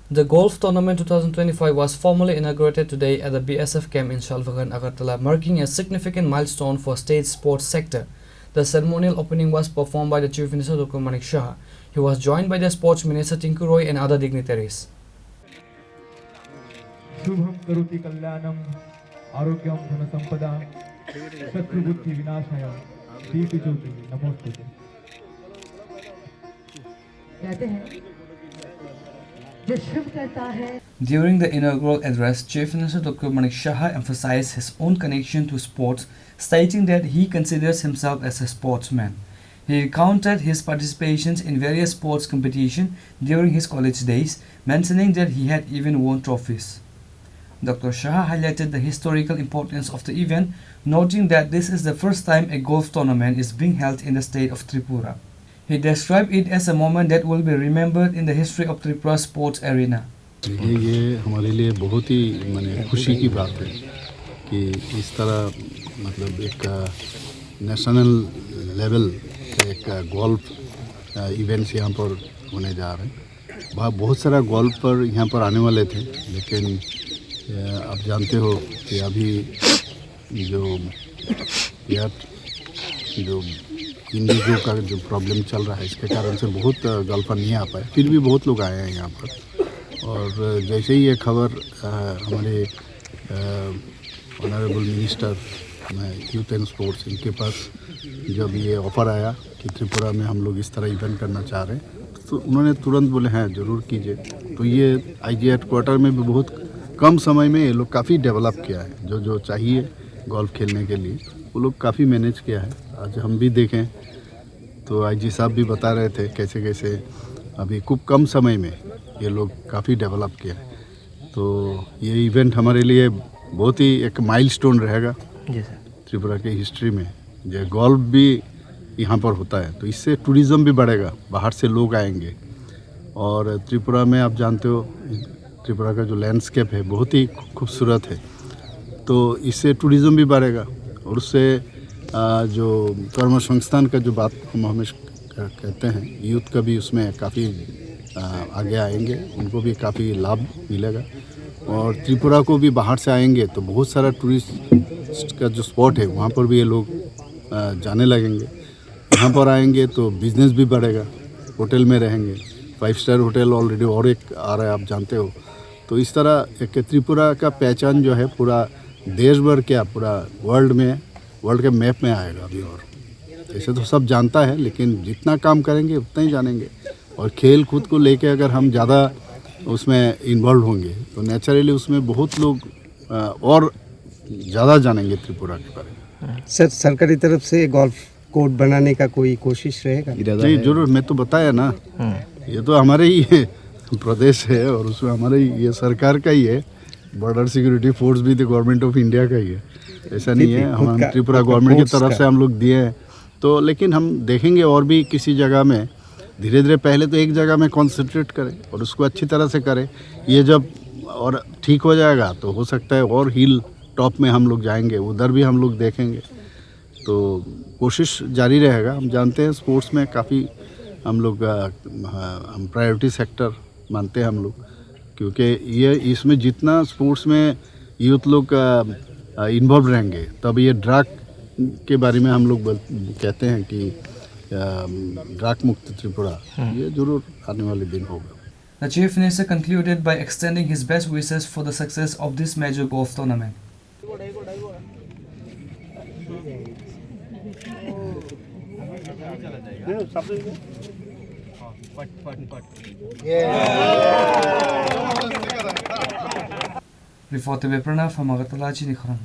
The golf tournament 2025 was formally inaugurated today at the BSF camp in Shalvagan, Agartala, marking a significant milestone for state sports sector. The ceremonial opening was performed by the Chief Minister Dr. Manik Shah. He was joined by the Sports Minister Tinku Roy and other dignitaries. Shubham करोति कल्याणम आरोग्यम धनसंपदा शत्रुबुद्धि विनाशाय दीपज्योति नमोस्तुते। कहते हैं जो शुभ करता है। During the inaugural address, Chief Minister Dr. Manik Shah emphasized his own connection to sports, stating that he considers himself as a sportsman. He recounted his participations in various sports competitions during his college days, mentioning that he had even won trophies. Dr. Shah highlighted the historical importance of the event, noting that this is the first time a golf tournament is being held in the state of Tripura. He described it as a moment that will be remembered in the history of Tripura sports arena. ये हमारे लिए बहुत ही माने खुशी की बात है कि इस तरह मतलब एक नेशनल लेवल एक गोल्फ इवेंट्स यहाँ पर होने जा रहे हैं। बहुत सारा गोल्फ पर यहाँ पर आने वाले थे, लेकिन आप जानते हो कि अभी जो इंडिगो का जो प्रॉब्लम चल रहा है, इसके कारण से बहुत गोल्फर नहीं आ पाए। फिर भी बहुत लोग आए हैं यहाँ पर, और जैसे ही ये खबर हमारे honourable minister youth and sports इनके पास जब ये ऑफ़र आया कि त्रिपुरा में हम लोग इस तरह इवेंट करना चाह रहे हैं, तो उन्होंने तुरंत बोले हैं ज़रूर कीजिए। तो ये आईजी हेडक्वार्टर में भी बहुत कम समय में ये लोग काफ़ी डेवलप किया है। जो चाहिए गोल्फ खेलने के लिए वो लोग काफ़ी मैनेज किया है। आज हम भी देखें तो आईजी साहब भी बता रहे थे कैसे कैसे अभी खूब कम समय में ये लोग काफ़ी डेवलप किया है। तो ये इवेंट हमारे लिए बहुत ही एक माइलस्टोन रहेगा त्रिपुरा की हिस्ट्री में। जो गोल्फ भी यहाँ पर होता है तो इससे टूरिज़्म भी बढ़ेगा, बाहर से लोग आएंगे। और त्रिपुरा में आप जानते हो त्रिपुरा का जो लैंडस्केप है बहुत ही खूबसूरत है, तो इससे टूरिज़्म भी बढ़ेगा। और उससे जो कर्म संस्थान का जो बात हम हमेशा कहते हैं, यूथ का भी उसमें काफ़ी आगे आएंगे, उनको भी काफ़ी लाभ मिलेगा। और त्रिपुरा को भी बाहर से आएंगे तो बहुत सारा टूरिस्ट का जो स्पॉट है वहाँ पर भी ये लोग जाने लगेंगे। यहाँ पर आएंगे तो बिज़नेस भी बढ़ेगा, होटल में रहेंगे। 5 स्टार होटल ऑलरेडी और एक आ रहा है, आप जानते हो। तो इस तरह एक त्रिपुरा का पहचान जो है पूरा देश भर क्या पूरा वर्ल्ड के मैप में आएगा अभी। और ऐसे तो सब जानता है, लेकिन जितना काम करेंगे उतना ही जानेंगे। और खेल कूद को लेके अगर हम ज़्यादा उसमें इन्वॉल्व होंगे तो नेचुरली उसमें बहुत लोग और ज़्यादा जानेंगे त्रिपुरा के बारे में। सर, सरकारी तरफ से गोल्फ कोर्ट बनाने का कोई कोशिश रहेगा? जी जरूर, मैं तो बताया ना, ये तो हमारे ही प्रदेश है और उसमें हमारे ये सरकार का ही है। बॉर्डर सिक्योरिटी फोर्स भी तो गवर्नमेंट ऑफ इंडिया का ही है, ऐसा नहीं है हम त्रिपुरा गवर्नमेंट की तरफ से हम लोग दिए हैं। तो लेकिन हम देखेंगे और भी किसी जगह में धीरे धीरे, पहले तो एक जगह में कॉन्सेंट्रेट करें और उसको अच्छी तरह से करें। ये जब और ठीक हो जाएगा तो हो सकता है और हिल टॉप में हम लोग जाएंगे, उधर भी हम लोग देखेंगे। तो कोशिश जारी रहेगा। हम जानते हैं स्पोर्ट्स में काफ़ी हम लोग हम प्रायोरिटी सेक्टर मानते हैं हम लोग, क्योंकि ये इसमें जितना स्पोर्ट्स में यूथ लोग इन्वॉल्व रहेंगे तब ये ड्रग के बारे में हम लोग कहते हैं कि ड्रग मुक्त त्रिपुरा ये जरूर आने वाले दिन होगा। The Chief Minister concluded by extending his best wishes for the success of this major golf tournament. Reporter Pranav from Agartala, Chini Khurang.